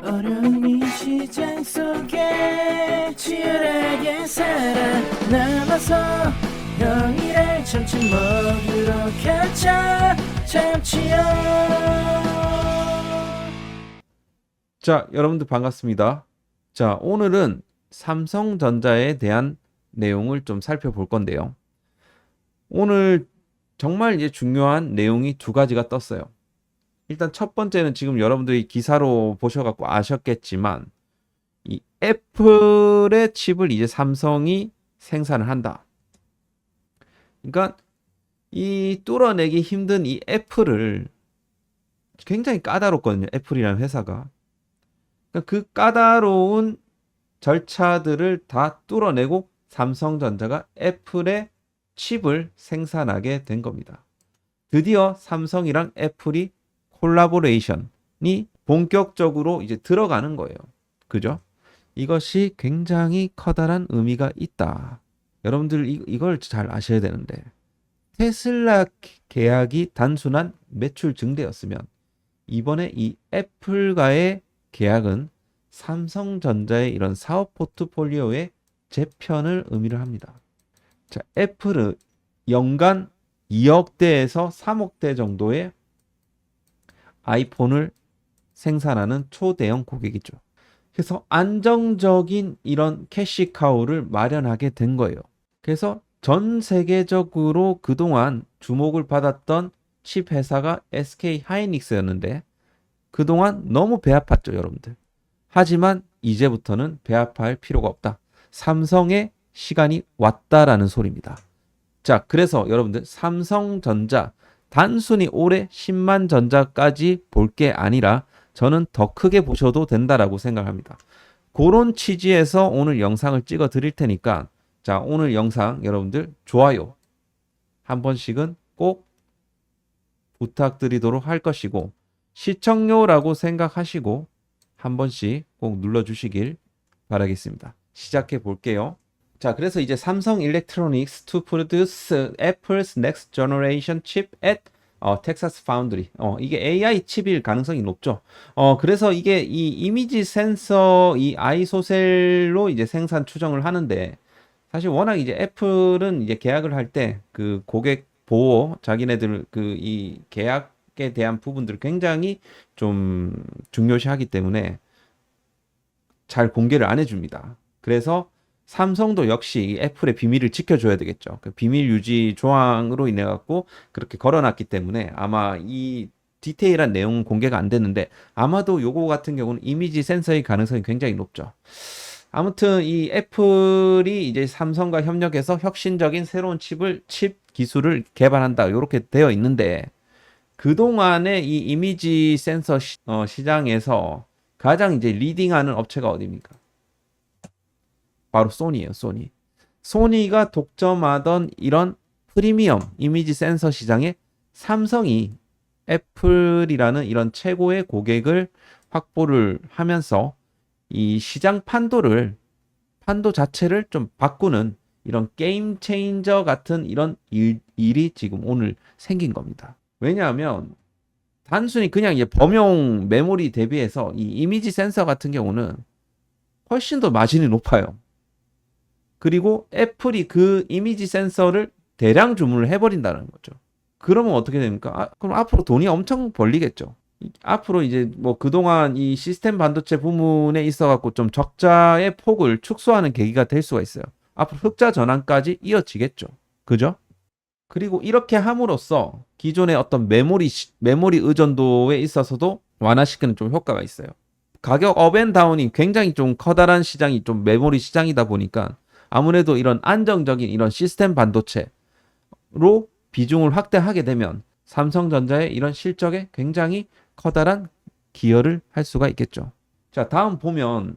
어려운 이 시장 속에 치열하게 살아남아서 형이랑 점심 먹으러 가자. 참치요. 자, 여러분들 반갑습니다. 자, 오늘은 삼성전자에 대한 내용을 좀 살펴볼 건데요. 오늘 정말 이제 중요한 내용이 두 가지가 떴어요. 일단 첫 번째는 지금 여러분들이 기사로 보셔갖고 아셨겠지만, 이 애플의 칩을 이제 삼성이 생산을 한다. 그러니까 이 뚫어내기 힘든 이 애플을 굉장히 까다롭거든요. 애플이라는 회사가. 그러니까 그 까다로운 절차들을 다 뚫어내고 삼성전자가 애플의 칩을 생산하게 된 겁니다. 드디어 삼성이랑 애플이 콜라보레이션이 본격적으로 이제 들어가는 거예요. 그죠? 이것이 굉장히 커다란 의미가 있다. 여러분들 이걸 잘 아셔야 되는데, 테슬라 계약이 단순한 매출 증대였으면 이번에 이 애플과의 계약은 삼성전자의 이런 사업 포트폴리오의 재편을 의미를 합니다. 자, 애플은 연간 2억 대에서 3억 대 정도의 아이폰을 생산하는 초대형 고객이죠. 그래서 안정적인 이런 캐시카우를 마련하게 된 거예요. 그래서 전 세계적으로 그동안 주목을 받았던 칩 회사가 SK 하이닉스였는데 그동안 너무 배 아팠죠, 여러분들. 하지만 이제부터는 배 아파할 필요가 없다. 삼성의 시간이 왔다라는 소리입니다. 자, 그래서 여러분들 삼성전자 단순히 올해 10만 전자까지 볼 게 아니라 저는 더 크게 보셔도 된다라고 생각합니다. 그런 취지에서 오늘 영상을 찍어 드릴 테니까, 자, 오늘 영상 여러분들 좋아요 한 번씩은 꼭 부탁드리도록 할 것이고, 시청료라고 생각하시고 한 번씩 꼭 눌러주시길 바라겠습니다. 시작해 볼게요. 자, 그래서 이제 삼성 일렉트로닉스 to produce Apple's next generation chip at Texas Foundry. 이게 AI 칩일 가능성이 높죠. 그래서 이게 이 이미지 센서 이 아이소셀로 이제 생산 추정을 하는데, 사실 워낙 이제 애플은 이제 계약을 할 때 그 고객 보호, 자기네들 그 이 계약에 대한 부분들을 굉장히 좀 중요시하기 때문에 잘 공개를 안 해줍니다. 그래서 삼성도 역시 애플의 비밀을 지켜줘야 되겠죠. 그 비밀 유지 조항으로 인해 갖고 그렇게 걸어놨기 때문에 아마 이 디테일한 내용은 공개가 안 됐는데, 아마도 요거 같은 경우는 이미지 센서의 가능성이 굉장히 높죠. 아무튼 이 애플이 이제 삼성과 협력해서 혁신적인 새로운 칩 기술을 개발한다, 이렇게 되어 있는데, 그동안의 이 이미지 센서 시장에서 가장 이제 리딩하는 업체가 어디입니까? 바로 소니예요, 소니. 소니가 독점하던 이런 프리미엄 이미지 센서 시장에 삼성이 애플이라는 이런 최고의 고객을 확보를 하면서 이 시장 판도 자체를 좀 바꾸는 이런 게임 체인저 같은 이런 일이 지금 오늘 생긴 겁니다. 왜냐하면 단순히 그냥 이제 범용 메모리 대비해서 이 이미지 센서 같은 경우는 훨씬 더 마진이 높아요. 그리고 애플이 그 이미지 센서를 대량 주문을 해버린다는 거죠. 그러면 어떻게 됩니까? 그럼 앞으로 돈이 엄청 벌리겠죠. 앞으로 이제 뭐 그동안 이 시스템 반도체 부문에 있어갖고 좀 적자의 폭을 축소하는 계기가 될 수가 있어요. 앞으로 흑자 전환까지 이어지겠죠. 그죠? 그리고 이렇게 함으로써 기존의 어떤 메모리 의존도에 있어서도 완화시키는 좀 효과가 있어요. 가격 업앤다운이 굉장히 좀 커다란 시장이 좀 메모리 시장이다 보니까 아무래도 이런 안정적인 이런 시스템 반도체로 비중을 확대하게 되면 삼성전자의 이런 실적에 굉장히 커다란 기여를 할 수가 있겠죠. 자, 다음 보면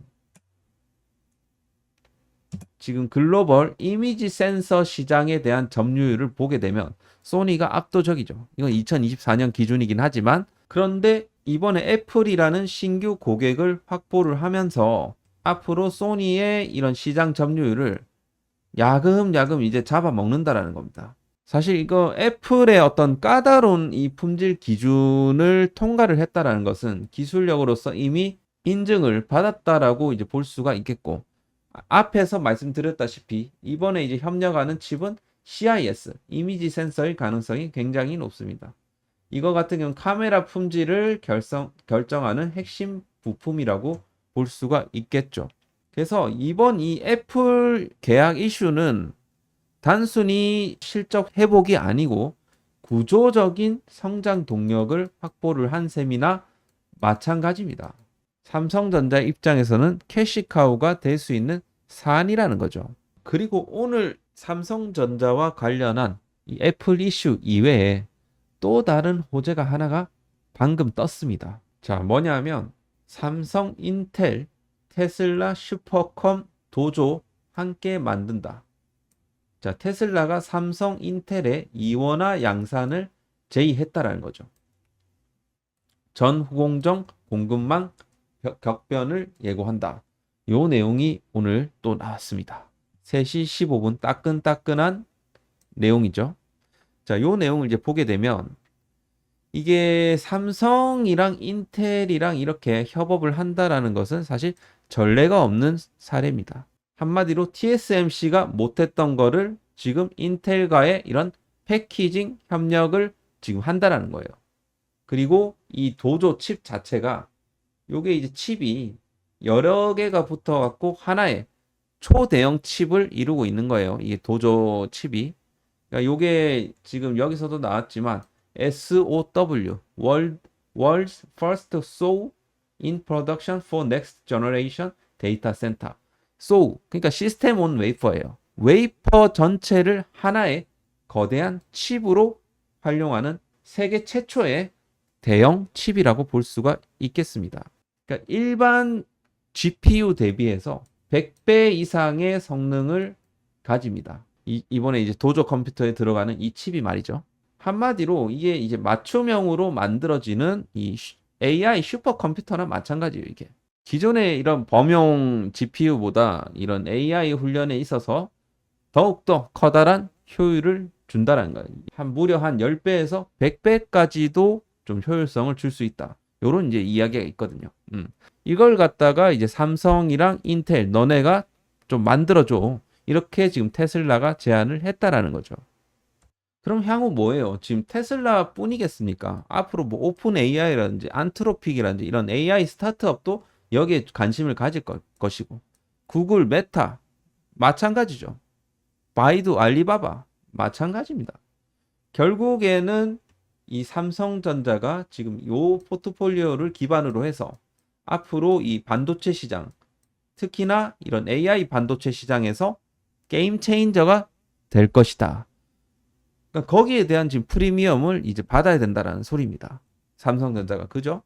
지금 글로벌 이미지 센서 시장에 대한 점유율을 보게 되면 소니가 압도적이죠. 이건 2024년 기준이긴 하지만, 그런데 이번에 애플이라는 신규 고객을 확보를 하면서 앞으로 소니의 이런 시장 점유율을 야금야금 이제 잡아먹는다라는 겁니다. 사실 이거 애플의 어떤 까다로운 이 품질 기준을 통과를 했다라는 것은 기술력으로서 이미 인증을 받았다라고 이제 볼 수가 있겠고, 앞에서 말씀드렸다시피 이번에 이제 협력하는 칩은 CIS, 이미지 센서일 가능성이 굉장히 높습니다. 이거 같은 경우는 카메라 품질을 결정하는 핵심 부품이라고 볼 수가 있겠죠. 그래서 이번 이 애플 계약 이슈는 단순히 실적 회복이 아니고 구조적인 성장 동력을 확보를 한 셈이나 마찬가지입니다. 삼성전자 입장에서는 캐시카우가 될 수 있는 사안이라는 거죠. 그리고 오늘 삼성전자와 관련한 이 애플 이슈 이외에 또 다른 호재가 하나가 방금 떴습니다. 자, 뭐냐면 삼성, 인텔, 테슬라, 슈퍼컴, 도조 함께 만든다. 자, 테슬라가 삼성, 인텔의 이원화 양산을 제의했다라는 거죠. 전 후공정 공급망 격변을 예고한다. 요 내용이 오늘 또 나왔습니다. 3시 15분 따끈따끈한 내용이죠. 자, 요 내용을 이제 보게 되면 이게 삼성이랑 인텔이랑 이렇게 협업을 한다라는 것은 사실 전례가 없는 사례입니다. 한마디로 TSMC가 못했던 거를 지금 인텔과의 이런 패키징 협력을 지금 한다라는 거예요. 그리고 이 도조 칩 자체가 요게 이제 칩이 여러 개가 붙어 갖고 하나의 초대형 칩을 이루고 있는 거예요. 이게 도조 칩이. 그러니까 요게 지금 여기서도 나왔지만 SOW, World's First SOW in Production for Next Generation Data Center. SOW, 그러니까 시스템 온 웨이퍼예요. 웨이퍼 전체를 하나의 거대한 칩으로 활용하는 세계 최초의 대형 칩이라고 볼 수가 있겠습니다. 그러니까 일반 GPU 대비해서 100배 이상의 성능을 가집니다. 이번에 이제 도조 컴퓨터에 들어가는 이 칩이 말이죠. 한마디로 이게 이제 맞춤형으로 만들어지는 이 AI 슈퍼컴퓨터나 마찬가지예요, 이게. 기존의 이런 범용 GPU보다 이런 AI 훈련에 있어서 더욱더 커다란 효율을 준다는 거예요. 무려 한 10배에서 100배까지도 좀 효율성을 줄 수 있다. 요런 이제 이야기가 있거든요. 이걸 갖다가 이제 삼성이랑 인텔 너네가 좀 만들어줘. 이렇게 지금 테슬라가 제안을 했다라는 거죠. 그럼 향후 뭐예요? 지금 테슬라 뿐이겠습니까? 앞으로 뭐 오픈 AI라든지 안트로픽이라든지 이런 AI 스타트업도 여기에 관심을 가질 것이고, 구글, 메타 마찬가지죠. 바이두, 알리바바 마찬가지입니다. 결국에는 이 삼성전자가 지금 요 포트폴리오를 기반으로 해서 앞으로 이 반도체 시장, 특히나 이런 AI 반도체 시장에서 게임 체인저가 될 것이다. 그러니까 거기에 대한 지금 프리미엄을 이제 받아야 된다라는 소리입니다. 삼성전자가. 그죠?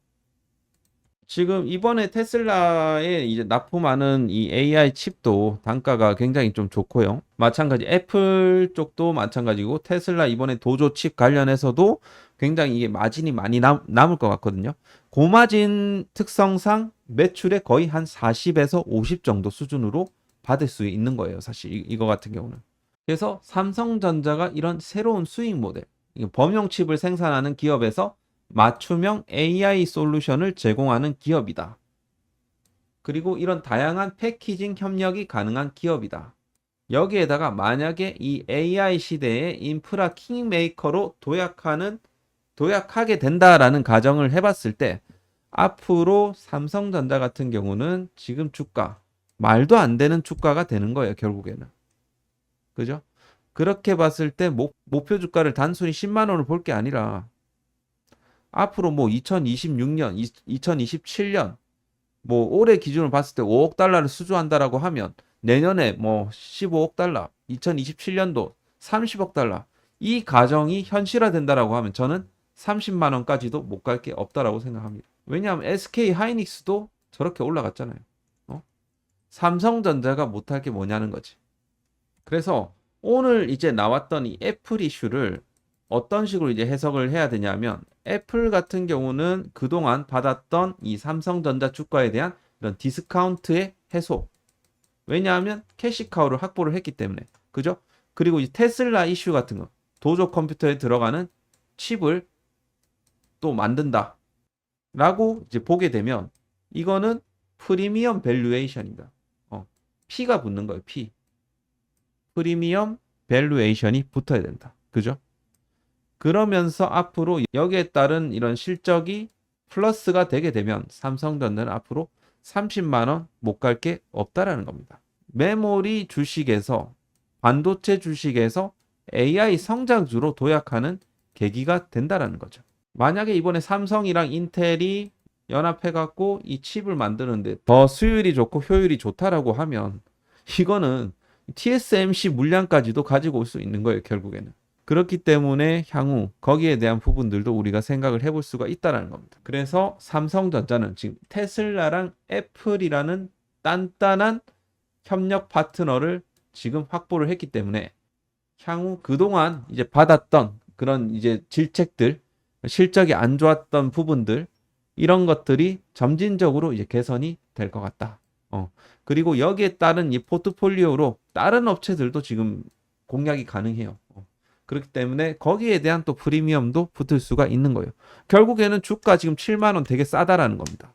지금 이번에 테슬라에 이제 납품하는 이 AI 칩도 단가가 굉장히 좀 좋고요. 마찬가지 애플 쪽도 마찬가지고 테슬라 이번에 도조 칩 관련해서도 굉장히 이게 마진이 많이 남을 것 같거든요. 고마진 특성상 매출의 거의 한 40에서 50 정도 수준으로 받을 수 있는 거예요. 사실 이거 같은 경우는. 그래서 삼성전자가 이런 새로운 수익 모델, 범용 칩을 생산하는 기업에서 맞춤형 AI 솔루션을 제공하는 기업이다. 그리고 이런 다양한 패키징 협력이 가능한 기업이다. 여기에다가 만약에 이 AI 시대의 인프라 킹메이커로 도약하게 된다라는 가정을 해봤을 때 앞으로 삼성전자 같은 경우는 지금 주가, 말도 안 되는 주가가 되는 거예요, 결국에는. 그죠? 그렇게 봤을 때 목표 주가를 단순히 10만 원을 볼 게 아니라 앞으로 뭐 2026년, 2027년 뭐 올해 기준으로 봤을 때 5억 달러를 수주한다라고 하면 내년에 뭐 15억 달러, 2027년도 30억 달러 이 가정이 현실화된다라고 하면 저는 30만 원까지도 못 갈 게 없다라고 생각합니다. 왜냐하면 SK 하이닉스도 저렇게 올라갔잖아요. 삼성전자가 못할 게 뭐냐는 거지. 그래서 오늘 이제 나왔던 이 애플 이슈를 어떤 식으로 이제 해석을 해야 되냐면 애플 같은 경우는 그동안 받았던 이 삼성전자 주가에 대한 이런 디스카운트의 해소. 왜냐하면 캐시카우를 확보를 했기 때문에. 그죠? 그리고 이 테슬라 이슈 같은 거. 도조 컴퓨터에 들어가는 칩을 또 만든다. 라고 이제 보게 되면 이거는 프리미엄 밸류에이션입니다. P가 붙는 거예요. P. 프리미엄 밸류에이션이 붙어야 된다. 그죠? 그러면서 앞으로 여기에 따른 이런 실적이 플러스가 되게 되면 삼성전자는 앞으로 30만 원 못 갈 게 없다라는 겁니다. 메모리 주식에서 반도체 주식에서 AI 성장주로 도약하는 계기가 된다라는 거죠. 만약에 이번에 삼성이랑 인텔이 연합해갖고 이 칩을 만드는데 더 수율이 좋고 효율이 좋다라고 하면 이거는 TSMC 물량까지도 가지고 올 수 있는 거예요, 결국에는. 그렇기 때문에 향후 거기에 대한 부분들도 우리가 생각을 해볼 수가 있다는 겁니다. 그래서 삼성전자는 지금 테슬라랑 애플이라는 단단한 협력 파트너를 지금 확보를 했기 때문에 향후 그동안 이제 받았던 그런 이제 질책들, 실적이 안 좋았던 부분들, 이런 것들이 점진적으로 이제 개선이 될 것 같다. 그리고 여기에 따른 이 포트폴리오로 다른 업체들도 지금 공략이 가능해요. 그렇기 때문에 거기에 대한 또 프리미엄도 붙을 수가 있는 거예요. 결국에는 주가 지금 7만 원 되게 싸다라는 겁니다.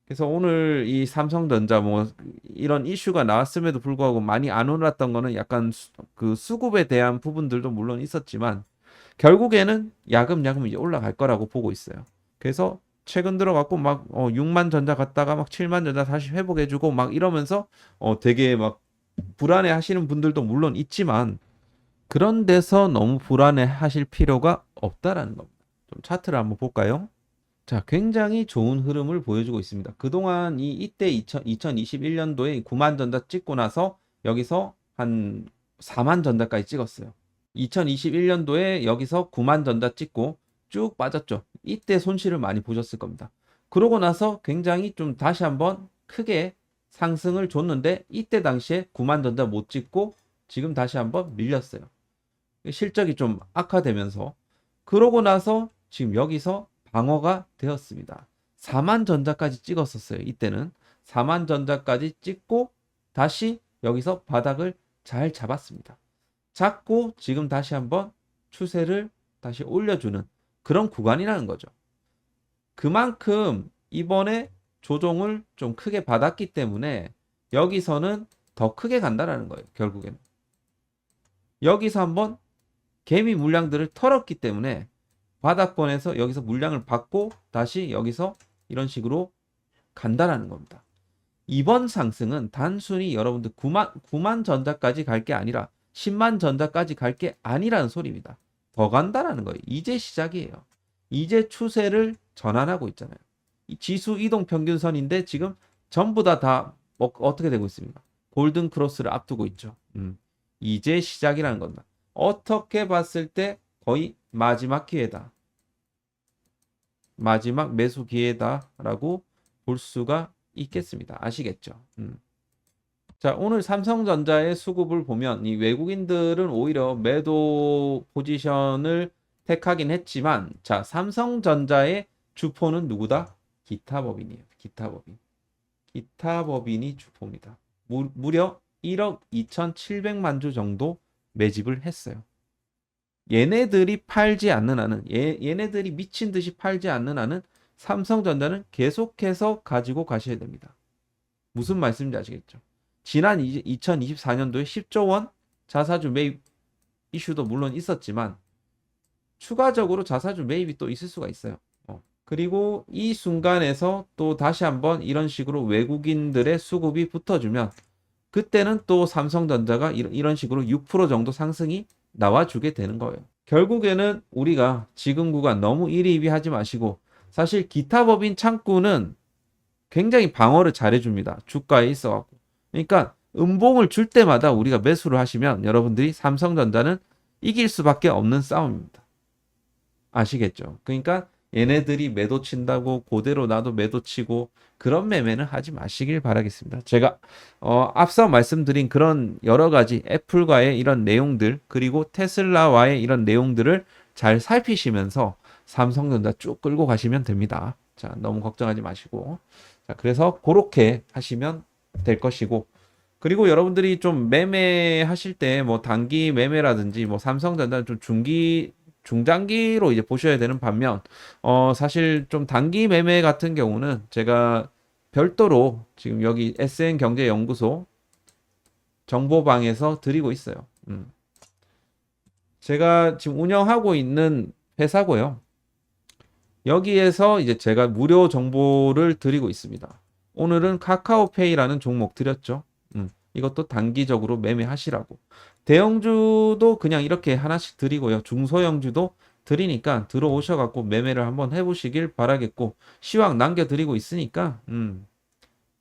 그래서 오늘 이 삼성전자 뭐 이런 이슈가 나왔음에도 불구하고 많이 안 올랐던 거는 약간 그 수급에 대한 부분들도 물론 있었지만 결국에는 야금야금 이제 올라갈 거라고 보고 있어요. 그래서 최근 들어갖고 막 6만 전자 갔다가 막 7만 전자 다시 회복해주고 막 이러면서 되게 막 불안해 하시는 분들도 물론 있지만 그런 데서 너무 불안해 하실 필요가 없다라는 겁니다. 좀 차트를 한번 볼까요? 자, 굉장히 좋은 흐름을 보여주고 있습니다. 그동안 이때 2021년도에 9만 전자 찍고 나서 여기서 한 4만 전자까지 찍었어요. 2021년도에 여기서 9만 전자 찍고 쭉 빠졌죠. 이때 손실을 많이 보셨을 겁니다. 그러고 나서 굉장히 좀 다시 한번 크게 상승을 줬는데 이때 당시에 9만 전자 못 찍고 지금 다시 한번 밀렸어요. 실적이 좀 악화되면서 그러고 나서 지금 여기서 방어가 되었습니다. 4만 전자까지 찍었었어요. 이때는 4만 전자까지 찍고 다시 여기서 바닥을 잘 잡았습니다. 잡고 지금 다시 한번 추세를 다시 올려주는 그런 구간이라는 거죠. 그만큼 이번에 조정을 좀 크게 받았기 때문에 여기서는 더 크게 간다라는 거예요. 결국에는. 여기서 한번 개미 물량들을 털었기 때문에 바닥권에서 여기서 물량을 받고 다시 여기서 이런 식으로 간다라는 겁니다. 이번 상승은 단순히 여러분들 9만 전자까지 갈 게 아니라 10만 전자까지 갈 게 아니라는 소리입니다. 더 간다라는 거예요. 이제 시작이에요. 이제 추세를 전환하고 있잖아요. 이 지수 이동 평균선인데 지금 전부 다 어떻게 되고 있습니까? 골든 크로스를 앞두고 있죠. 이제 시작이라는 겁니다. 어떻게 봤을 때 거의 마지막 기회다. 마지막 매수 기회다라고 볼 수가 있겠습니다. 아시겠죠? 자, 오늘 삼성전자의 수급을 보면 이 외국인들은 오히려 매도 포지션을 택하긴 했지만 자, 삼성전자의 주포는 누구다? 기타법인이에요. 기타법인. 기타법인이 주포입니다. 무려 1억 2,700만 주 정도 매집을 했어요. 얘네들이 팔지 않는 한은 얘네들이 미친 듯이 팔지 않는 한은 삼성전자는 계속해서 가지고 가셔야 됩니다. 무슨 말씀인지 아시겠죠? 지난 2024년도에 10조 원 자사주 매입 이슈도 물론 있었지만 추가적으로 자사주 매입이 또 있을 수가 있어요. 그리고 이 순간에서 또 다시 한번 이런 식으로 외국인들의 수급이 붙어주면 그때는 또 삼성전자가 이런 식으로 6% 정도 상승이 나와주게 되는 거예요. 결국에는 우리가 지금 구간 너무 일희일비하지 마시고 사실 기타 법인 창구는 굉장히 방어를 잘해줍니다. 주가에 있어갖고. 그러니까 음봉을 줄 때마다 우리가 매수를 하시면 여러분들이 삼성전자는 이길 수밖에 없는 싸움입니다. 아시겠죠? 그러니까 얘네들이 매도 친다고 그대로 나도 매도 치고 그런 매매는 하지 마시길 바라겠습니다. 제가 앞서 말씀드린 그런 여러 가지 애플과의 이런 내용들 그리고 테슬라와의 이런 내용들을 잘 살피시면서 삼성전자 쭉 끌고 가시면 됩니다. 자, 너무 걱정하지 마시고. 자, 그래서 그렇게 하시면 될 것이고 그리고 여러분들이 좀 매매하실 때 뭐 단기 매매라든지 뭐 삼성전자 좀 중장기로 이제 보셔야 되는 반면 사실 좀 단기 매매 같은 경우는 제가 별도로 지금 여기 SN경제연구소 정보방에서 드리고 있어요. 제가 지금 운영하고 있는 회사고요. 여기에서 이제 제가 무료 정보를 드리고 있습니다. 오늘은 카카오페이라는 종목 드렸죠. 이것도 단기적으로 매매하시라고. 대형주도 그냥 이렇게 하나씩 드리고요. 중소형주도 드리니까 들어오셔갖고 매매를 한번 해보시길 바라겠고, 시황 남겨드리고 있으니까,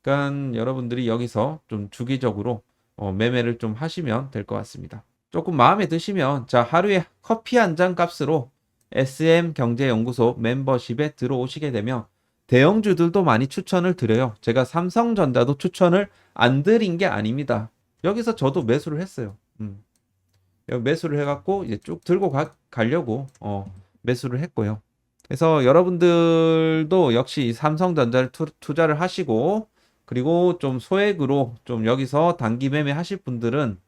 그러니까 여러분들이 여기서 좀 주기적으로 매매를 좀 하시면 될 것 같습니다. 조금 마음에 드시면, 자, 하루에 커피 한 잔 값으로 SM경제연구소 멤버십에 들어오시게 되면 대형주들도 많이 추천을 드려요. 제가 삼성전자도 추천을 안 드린 게 아닙니다. 여기서 저도 매수를 했어요. 여기 매수를 해갖고 이제 쭉 들고 가려고 매수를 했고요. 그래서 여러분들도 역시 삼성전자를 투자를 하시고, 그리고 좀 소액으로 좀 여기서 단기 매매 하실 분들은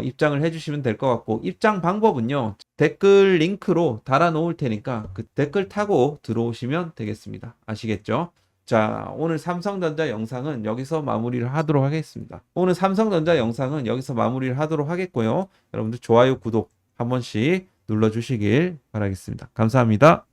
입장을 해주시면 될 것 같고, 입장 방법은요, 댓글 링크로 달아 놓을 테니까 그 댓글 타고 들어오시면 되겠습니다. 아시겠죠? 자, 오늘 삼성전자 영상은 여기서 마무리를 하도록 하겠습니다. 오늘 삼성전자 영상은 여기서 마무리를 하도록 하겠고요. 여러분들 좋아요, 구독 한 번씩 눌러주시길 바라겠습니다. 감사합니다.